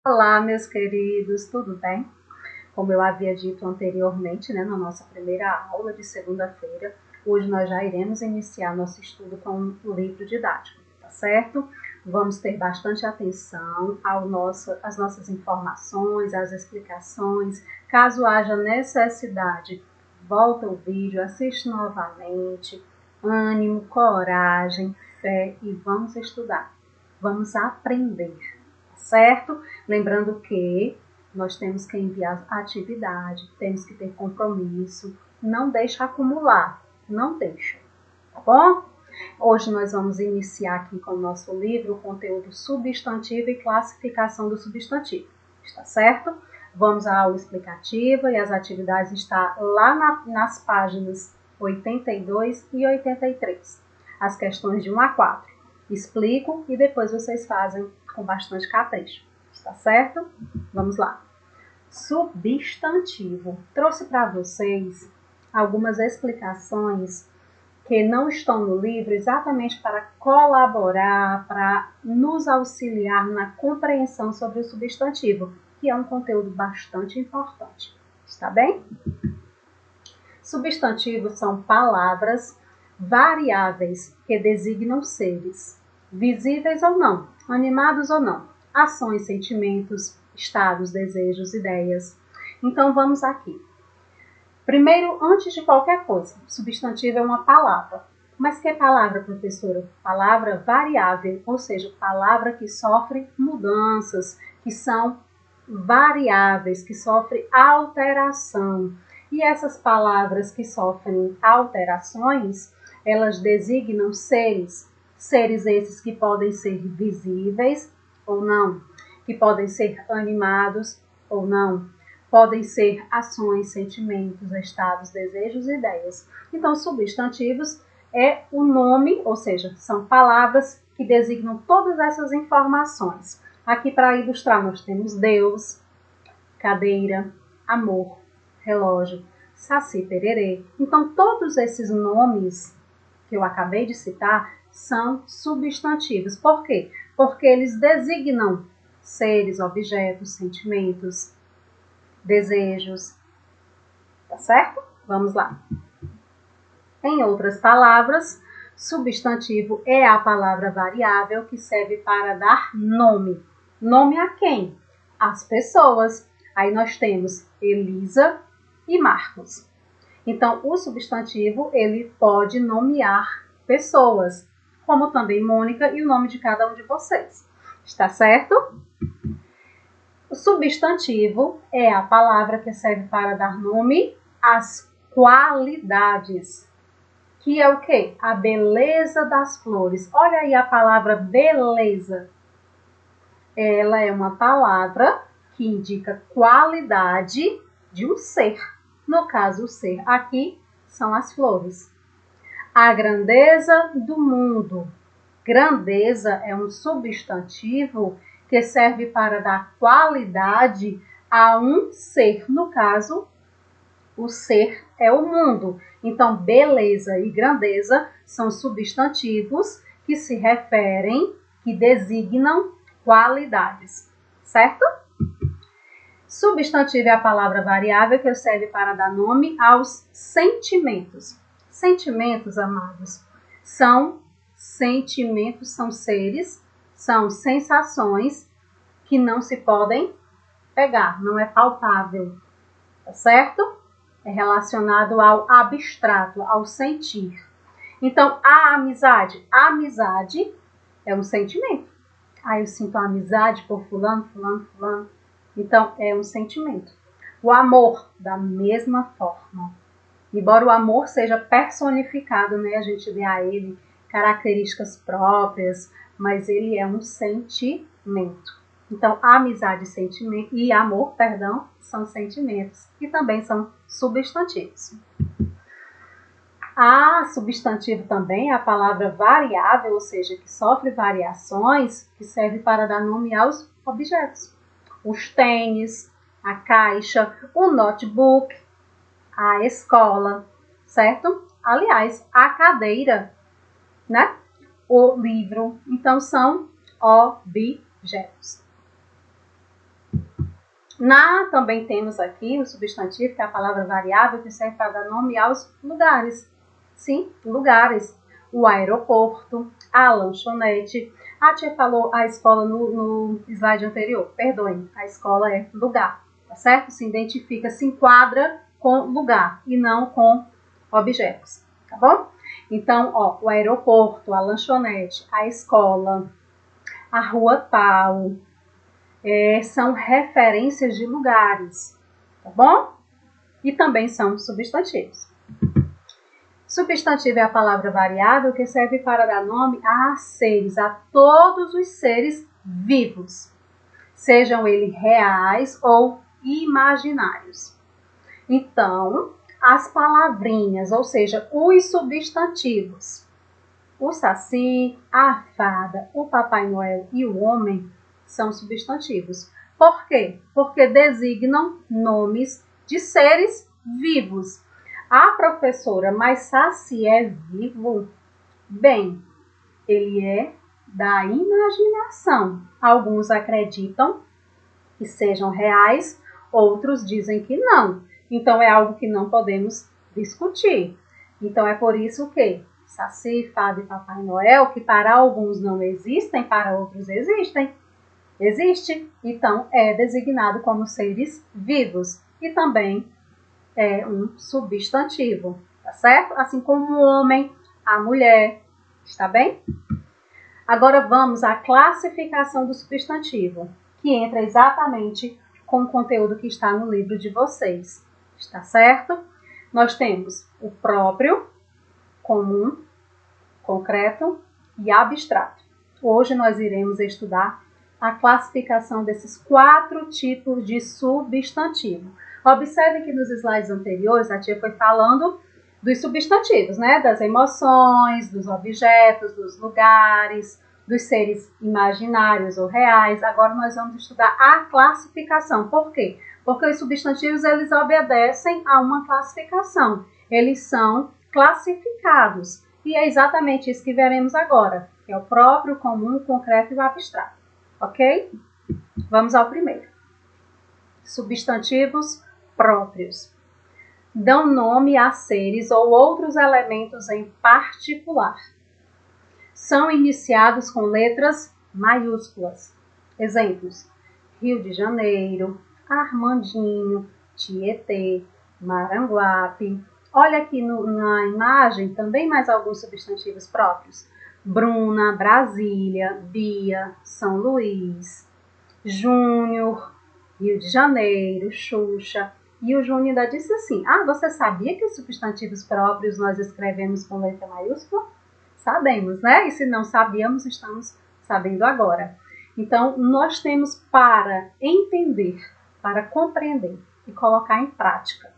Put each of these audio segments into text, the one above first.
Olá, meus queridos, tudo bem? Como eu havia dito anteriormente, na nossa primeira aula de segunda-feira, hoje nós já iremos iniciar nosso estudo com o livro didático, tá certo? Vamos ter bastante atenção às nossas informações, às explicações. Caso haja necessidade, volta o vídeo, assiste novamente. Ânimo, coragem, fé e vamos estudar. Vamos aprender, certo? Lembrando que nós temos que enviar atividade, temos que ter compromisso, não deixa acumular, não deixa, tá bom? Hoje nós vamos iniciar aqui com o nosso livro o conteúdo substantivo e classificação do substantivo, está certo? Vamos à aula explicativa e as atividades estão lá nas páginas 82 e 83, as questões de 1 a 4. Explico e depois vocês fazem com bastante capricho, está certo? Vamos lá. Substantivo. Trouxe para vocês algumas explicações que não estão no livro exatamente para colaborar, para nos auxiliar na compreensão sobre o substantivo, que é um conteúdo bastante importante. Está bem? Substantivos são palavras variáveis que designam seres, visíveis ou não, animados ou não, ações, sentimentos, estados, desejos, ideias. Então vamos aqui. Primeiro, antes de qualquer coisa, substantivo é uma palavra. Mas que palavra, professora? Palavra variável, ou seja, palavra que sofre mudanças, que são variáveis, que sofrem alteração. E essas palavras que sofrem alterações, elas designam seres. Seres esses que podem ser visíveis ou não, que podem ser animados ou não, podem ser ações, sentimentos, estados, desejos e ideias. Então, substantivos é o nome, ou seja, são palavras que designam todas essas informações. Aqui, para ilustrar, nós temos Deus, cadeira, amor, relógio, saci pererê. Então, todos esses nomes que eu acabei de citar são substantivos. Por quê? Porque eles designam seres, objetos, sentimentos, desejos. Tá certo? Vamos lá. Em outras palavras, substantivo é a palavra variável que serve para dar nome. Nome a quem? As pessoas. Aí nós temos Elisa e Marcos. Então, o substantivo, ele pode nomear pessoas, como também Mônica e o nome de cada um de vocês. Está certo? O substantivo é a palavra que serve para dar nome às qualidades, que é o quê? A beleza das flores. Olha aí a palavra beleza. Ela é uma palavra que indica qualidade de um ser. No caso, o ser aqui são as flores. A grandeza do mundo. Grandeza é um substantivo que serve para dar qualidade a um ser. No caso, o ser é o mundo. Então, beleza e grandeza são substantivos que se referem, que designam qualidades, certo? Substantivo é a palavra variável que serve para dar nome aos sentimentos. Sentimentos, amados, são sentimentos, são seres, são sensações que não se podem pegar, não é palpável, tá certo? É relacionado ao abstrato, ao sentir. Então, a amizade é um sentimento. Ah, eu sinto amizade por fulano, fulano, fulano. Então, é um sentimento. O amor, da mesma forma. Embora o amor seja personificado, a gente vê a ele características próprias, mas ele é um sentimento. Então, amizade e amor, são sentimentos e também são substantivos. A substantivo também é a palavra variável, ou seja, que sofre variações, que serve para dar nome aos objetos. Os tênis, a caixa, o notebook, a escola, certo? Aliás, a cadeira, o livro. Então, são objetos. Também temos aqui o substantivo, que é a palavra variável, que serve para dar nome aos lugares. Sim, lugares. O aeroporto, a lanchonete. A tia falou a escola no slide anterior. Perdoem, a escola é lugar, tá certo? Se identifica, se enquadra com lugar e não com objetos, tá bom? Então, ó, o aeroporto, a lanchonete, a escola, a rua tal, são referências de lugares, tá bom? E também são substantivos. Substantivo é a palavra variável que serve para dar nome a seres, a todos os seres vivos, sejam eles reais ou imaginários. Então, as palavrinhas, ou seja, os substantivos, o saci, a fada, o Papai Noel e o homem são substantivos. Por quê? Porque designam nomes de seres vivos. A professora, mas saci é vivo? Bem, ele é da imaginação. Alguns acreditam que sejam reais, outros dizem que não. Então, é algo que não podemos discutir. Então, é por isso que Saci, Fada e Papai Noel, que para alguns não existem, para outros existem. Existe, então é designado como seres vivos e também é um substantivo, tá certo? Assim como o homem, a mulher, está bem? Agora vamos à classificação do substantivo, que entra exatamente com o conteúdo que está no livro de vocês, está certo? Nós temos o próprio, comum, concreto e abstrato. Hoje nós iremos estudar a classificação desses 4 tipos de substantivo. Observe que nos slides anteriores a tia foi falando dos substantivos, né? Das emoções, dos objetos, dos lugares, dos seres imaginários ou reais. Agora nós vamos estudar a classificação. Por quê? Porque os substantivos eles obedecem a uma classificação. Eles são classificados. E é exatamente isso que veremos agora, que é o próprio, comum, concreto e o abstrato. Ok? Vamos ao primeiro. Substantivos próprios. Dão nome a seres ou outros elementos em particular. São iniciados com letras maiúsculas. Exemplos: Rio de Janeiro, Armandinho, Tietê, Maranguape. Olha aqui na imagem também mais alguns substantivos próprios. Bruna, Brasília, Bia, São Luís, Júnior, Rio de Janeiro, Xuxa. E o Júnior ainda disse assim: você sabia que os substantivos próprios nós escrevemos com letra maiúscula? Sabemos, né? E se não sabíamos, estamos sabendo agora. Então, nós temos para entender, para compreender e colocar em prática.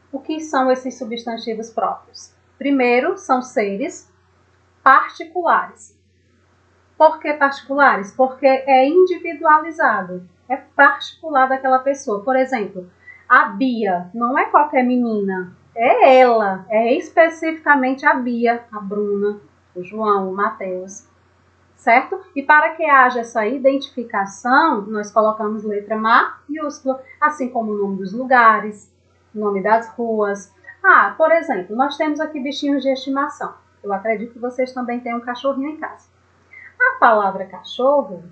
O que são esses substantivos próprios? Primeiro, são seres particulares. Por que particulares? Porque é individualizado, é particular daquela pessoa. Por exemplo, a Bia não é qualquer menina, é ela, é especificamente a Bia, a Bruna, o João, o Matheus, certo? E para que haja essa identificação, nós colocamos letra maiúscula, assim como o nome dos lugares, o nome das ruas. Por exemplo, nós temos aqui bichinhos de estimação. Eu acredito que vocês também têm um cachorrinho em casa. A palavra cachorro,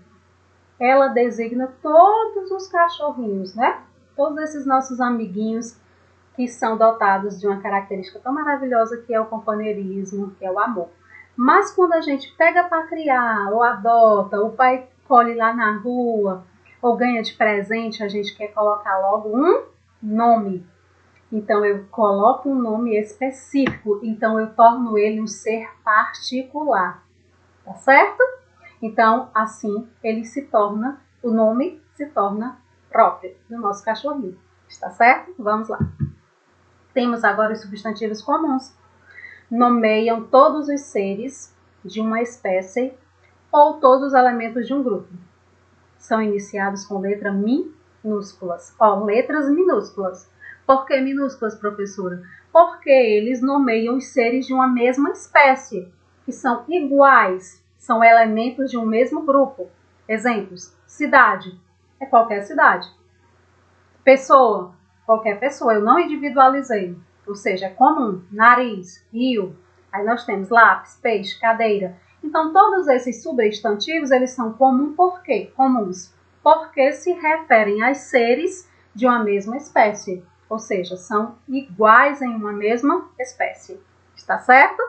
ela designa todos os cachorrinhos, né? Todos esses nossos amiguinhos que são dotados de uma característica tão maravilhosa que é o companheirismo, que é o amor. Mas quando a gente pega para criar, ou adota, o pai colhe lá na rua, ou ganha de presente, a gente quer colocar logo um nome. Então, eu coloco um nome específico, então eu torno ele um ser particular, tá certo? Então, assim, ele se torna, o nome se torna próprio do nosso cachorrinho, está certo? Vamos lá. Temos agora os substantivos comuns. Nomeiam todos os seres de uma espécie ou todos os elementos de um grupo. São iniciados com letras minúsculas. Letras minúsculas. Por que minúsculas, professora? Porque eles nomeiam os seres de uma mesma espécie, que são iguais, são elementos de um mesmo grupo. Exemplos: cidade é qualquer cidade. Pessoa, qualquer pessoa, eu não individualizei. Ou seja, é comum, nariz, rio. Aí nós temos lápis, peixe, cadeira. Então, todos esses substantivos, eles são comuns por quê? Comuns. Porque se referem a seres de uma mesma espécie. Ou seja, são iguais em uma mesma espécie. Está certo?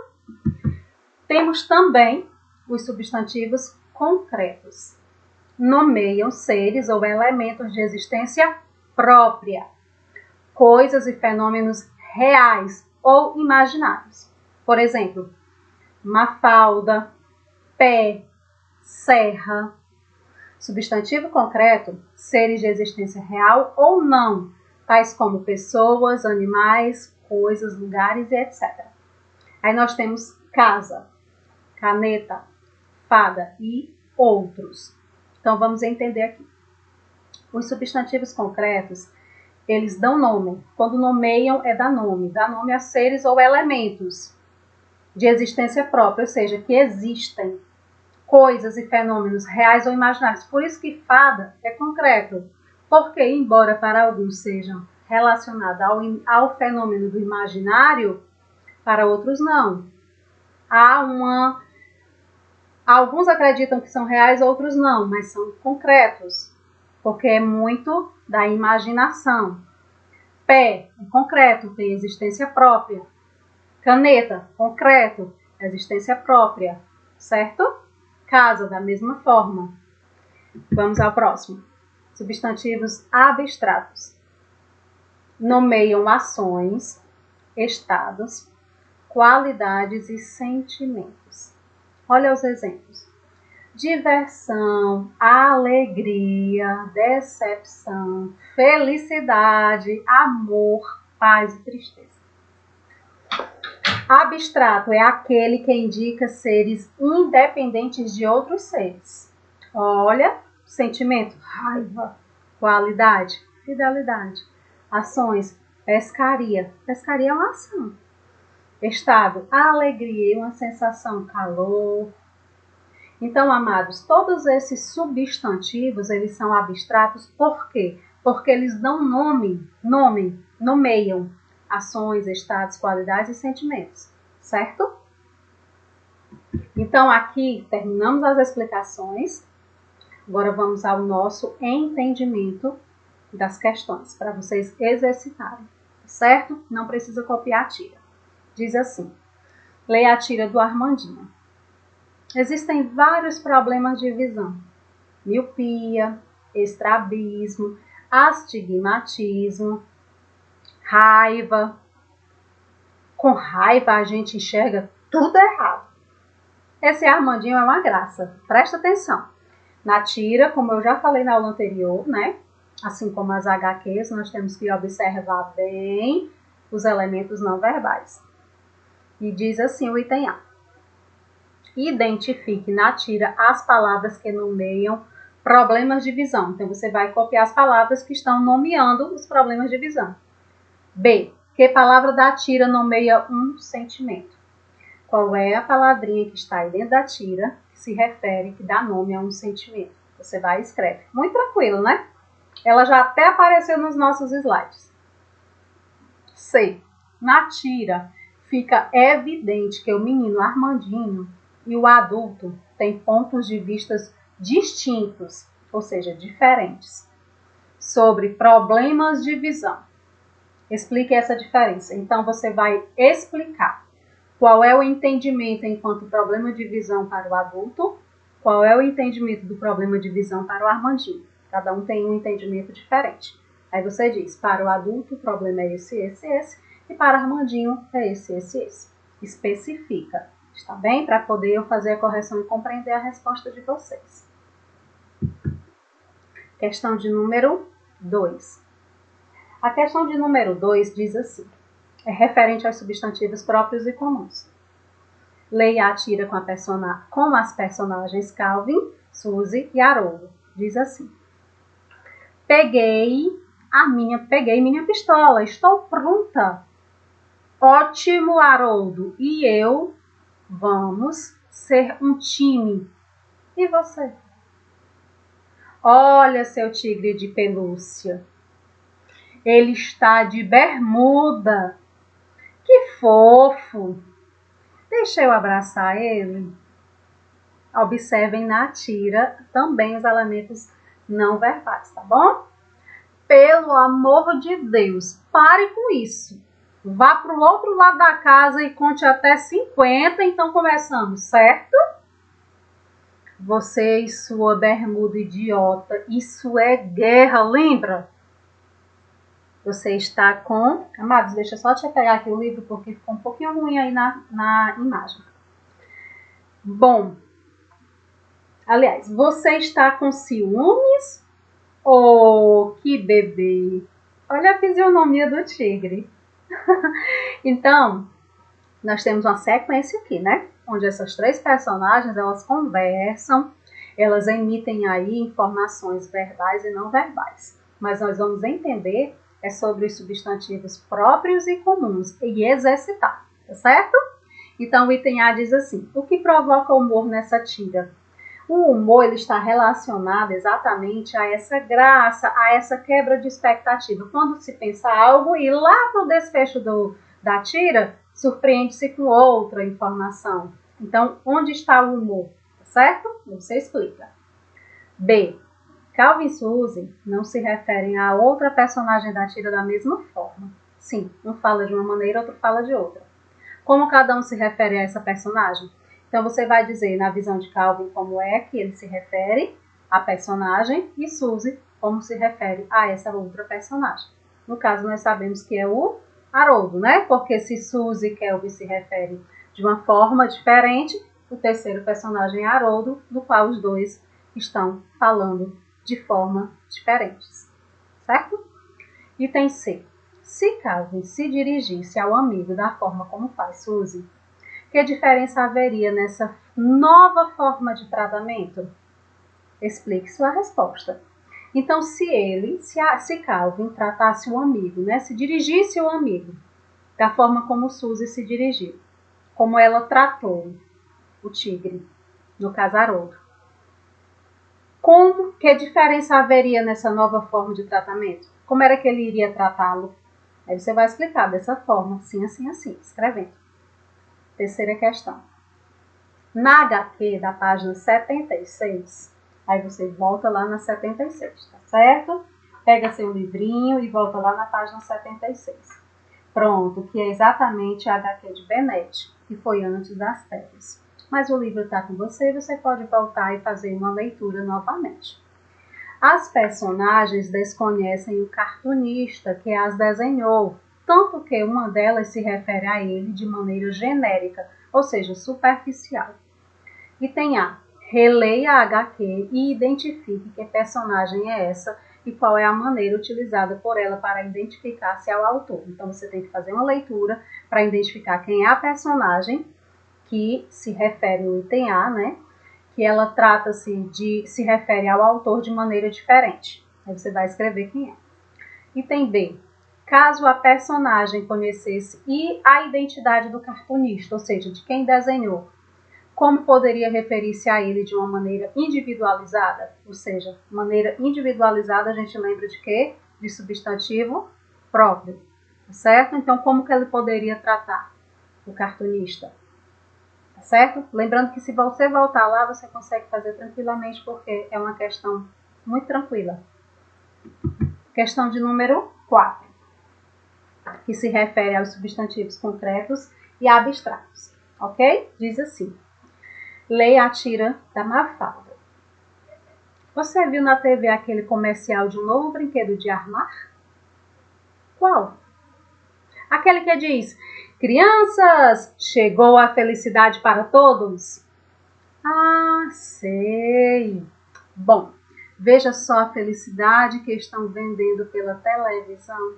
Temos também os substantivos concretos. Nomeiam seres ou elementos de existência própria, coisas e fenômenos reais ou imaginários. Por exemplo, Mafalda, pé, serra. Substantivo concreto, seres de existência real ou não, tais como pessoas, animais, coisas, lugares e etc. Aí nós temos casa, caneta, fada e outros. Então vamos entender aqui. Os substantivos concretos, eles dão nome. Quando nomeiam, é dar nome a seres ou elementos de existência própria, ou seja, que existem, coisas e fenômenos reais ou imaginários. Por isso que fada é concreto, porque embora para alguns sejam relacionados ao fenômeno do imaginário, para outros não. Alguns acreditam que são reais, outros não, mas são concretos, porque é muito da imaginação. Pé é concreto, tem existência própria. Caneta, concreto, existência própria, certo? Casa, da mesma forma. Vamos ao próximo. Substantivos abstratos. Nomeiam ações, estados, qualidades e sentimentos. Olha os exemplos. Diversão, alegria, decepção, felicidade, amor, paz e tristeza. Abstrato é aquele que indica seres independentes de outros seres. Olha, sentimento, raiva, qualidade, fidelidade, ações, pescaria. Pescaria é uma ação. Estado, alegria, uma sensação, calor. Então, amados, todos esses substantivos, eles são abstratos por quê? Porque eles dão nome, nomeiam ações, estados, qualidades e sentimentos, certo? Então, aqui terminamos as explicações. Agora vamos ao nosso entendimento das questões, para vocês exercitarem, certo? Não precisa copiar a tira. Diz assim, leia a tira do Armandinho. Existem vários problemas de visão. Miopia, estrabismo, astigmatismo, raiva. Com raiva a gente enxerga tudo errado. Esse Armandinho é uma graça. Presta atenção. Na tira, como eu já falei na aula anterior, né? Assim como as HQs, nós temos que observar bem os elementos não verbais. E diz assim o item A. Identifique na tira as palavras que nomeiam problemas de visão. Então, você vai copiar as palavras que estão nomeando os problemas de visão. B. Que palavra da tira nomeia um sentimento? Qual é a palavrinha que está aí dentro da tira que se refere, que dá nome a um sentimento? Você vai e escreve. Muito tranquilo, né? Ela já até apareceu nos nossos slides. C. Na tira, fica evidente que o menino Armandinho e o adulto têm pontos de vista distintos, ou seja, diferentes, sobre problemas de visão. Explique essa diferença. Então, você vai explicar qual é o entendimento enquanto problema de visão para o adulto, qual é o entendimento do problema de visão para o Armandinho. Cada um tem um entendimento diferente. Aí você diz, para o adulto o problema é esse, e para o Armandinho é esse. Especifica, está bem? Para poder eu fazer a correção e compreender a resposta de vocês. Questão de número 2. A questão de número 2 diz assim, é referente aos substantivos próprios e comuns. Leia a tira com as personagens Calvin, Suzy e Haroldo. Diz assim, peguei minha pistola, estou pronta. Ótimo, Haroldo, e eu vamos ser um time. E você? Olha, seu tigre de pelúcia. Ele está de bermuda. Que fofo! Deixa eu abraçar ele. Observem na tira também os elementos não verbais, tá bom? Pelo amor de Deus, pare com isso. Vá para o outro lado da casa e conte até 50, então começamos, certo? Você e sua bermuda idiota, isso é guerra, lembra? Você está com... Amados, deixa eu só te pegar aqui o livro, porque ficou um pouquinho ruim aí na imagem. Bom, aliás, você está com ciúmes? Oh, que bebê! Olha a fisionomia do tigre. Então, nós temos uma sequência aqui, né? Onde essas três personagens, elas conversam, elas emitem aí informações verbais e não verbais. Mas nós vamos entender sobre os substantivos próprios e comuns e exercitar, tá certo? Então, o item A diz assim: o que provoca humor nessa tira? O humor ele está relacionado exatamente a essa graça, a essa quebra de expectativa. Quando se pensa algo e lá para o desfecho da tira, surpreende-se com outra informação. Então, onde está o humor? Certo? Você explica. B. Calvin e Suzy não se referem a outra personagem da tira da mesma forma. Sim, um fala de uma maneira, outro fala de outra. Como cada um se refere a essa personagem? Então, você vai dizer, na visão de Calvin, como é que ele se refere à personagem e Suzy, como se refere a essa outra personagem. No caso, nós sabemos que é o Haroldo, né? Porque se Suzy e Kelvin se referem de uma forma diferente, o terceiro personagem é Haroldo, do qual os dois estão falando de forma diferentes. Certo? Item C. Se Calvin se dirigisse ao amigo da forma como faz Suzy, que diferença haveria nessa nova forma de tratamento? Explique sua resposta. Então, se Calvin tratasse o amigo, né, se dirigisse ao amigo da forma como Suzy se dirigiu, como ela tratou o tigre, no caso Haroldo, que diferença haveria nessa nova forma de tratamento? Como era que ele iria tratá-lo? Aí você vai explicar dessa forma, assim, assim, assim, escrevendo. Terceira questão. Na HQ da página 76, aí você volta lá na 76, tá certo? Pega seu livrinho e volta lá na página 76. Pronto, que é exatamente a HQ de Bennett, que foi antes das férias. Mas o livro está com você, você pode voltar e fazer uma leitura novamente. As personagens desconhecem o cartunista que as desenhou, tanto que uma delas se refere a ele de maneira genérica, ou seja, superficial. Item A. Releia a HQ e identifique que personagem é essa e qual é a maneira utilizada por ela para identificar-se ao autor. Então, você tem que fazer uma leitura para identificar quem é a personagem que se refere ao item A, né? Que ela se refere ao autor de maneira diferente. Aí você vai escrever quem é. Item B. Caso a personagem conhecesse a identidade do cartunista, ou seja, de quem desenhou, como poderia referir-se a ele de uma maneira individualizada? Ou seja, maneira individualizada a gente lembra de quê? De substantivo próprio, certo? Então, como que ele poderia tratar o cartunista? Certo? Lembrando que se você voltar lá, você consegue fazer tranquilamente, porque é uma questão muito tranquila. Questão de número 4, que se refere aos substantivos concretos e abstratos. Ok? Diz assim: leia a tira da Mafalda. Você viu na TV aquele comercial de um novo brinquedo de armar? Qual? Aquele que diz: crianças, chegou a felicidade para todos? Ah, sei. Bom, veja só a felicidade que estão vendendo pela televisão.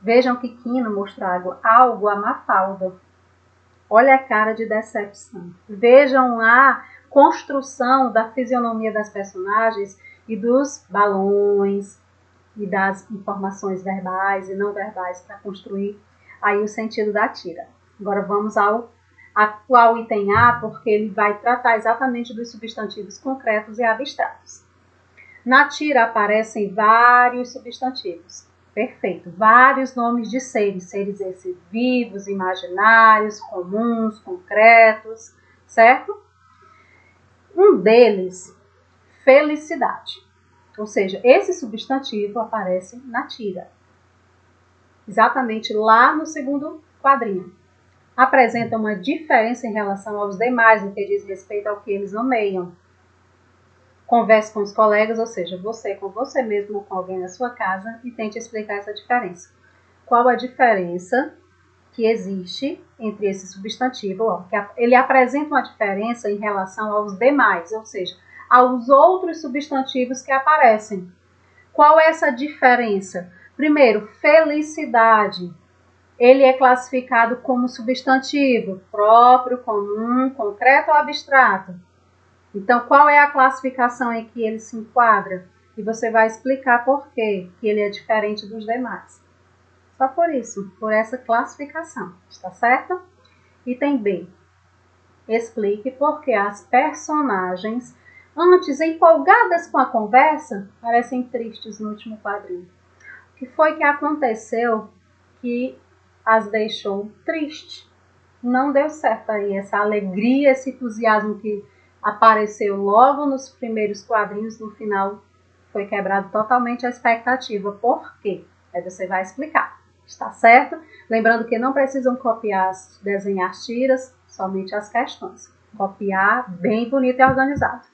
Vejam que Quino mostrou algo a Mafalda. Olha a cara de decepção. Vejam a construção da fisionomia das personagens e dos balões e das informações verbais e não verbais para construir aí o sentido da tira. Agora vamos ao item A, porque ele vai tratar exatamente dos substantivos concretos e abstratos. Na tira aparecem vários substantivos. Perfeito. Vários nomes de seres. Seres esses vivos, imaginários, comuns, concretos, certo? Um deles, felicidade. Ou seja, esse substantivo aparece na tira. Exatamente lá no segundo quadrinho. Apresenta uma diferença em relação aos demais no que diz respeito ao que eles nomeiam. Converse com os colegas, ou seja, você com você mesmo ou com alguém na sua casa e tente explicar essa diferença. Qual a diferença que existe entre esse substantivo? Ele apresenta uma diferença em relação aos demais, ou seja, aos outros substantivos que aparecem. Qual é essa diferença? Primeiro, felicidade. Ele é classificado como substantivo próprio, comum, concreto ou abstrato. Então, qual é a classificação em que ele se enquadra? E você vai explicar por quê que ele é diferente dos demais. Só por isso, por essa classificação, está certo? Item B. Explique por que as personagens, antes empolgadas com a conversa, parecem tristes no último quadrinho. O que foi que aconteceu que as deixou tristes? Não deu certo aí essa alegria, esse entusiasmo que apareceu logo nos primeiros quadrinhos, no final foi quebrado totalmente a expectativa. Por quê? Aí você vai explicar, está certo? Lembrando que não precisam copiar, desenhar as tiras, somente as questões. Copiar bem bonito e organizado.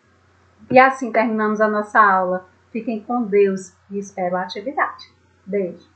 E assim terminamos a nossa aula. Fiquem com Deus e espero a atividade. Beijo!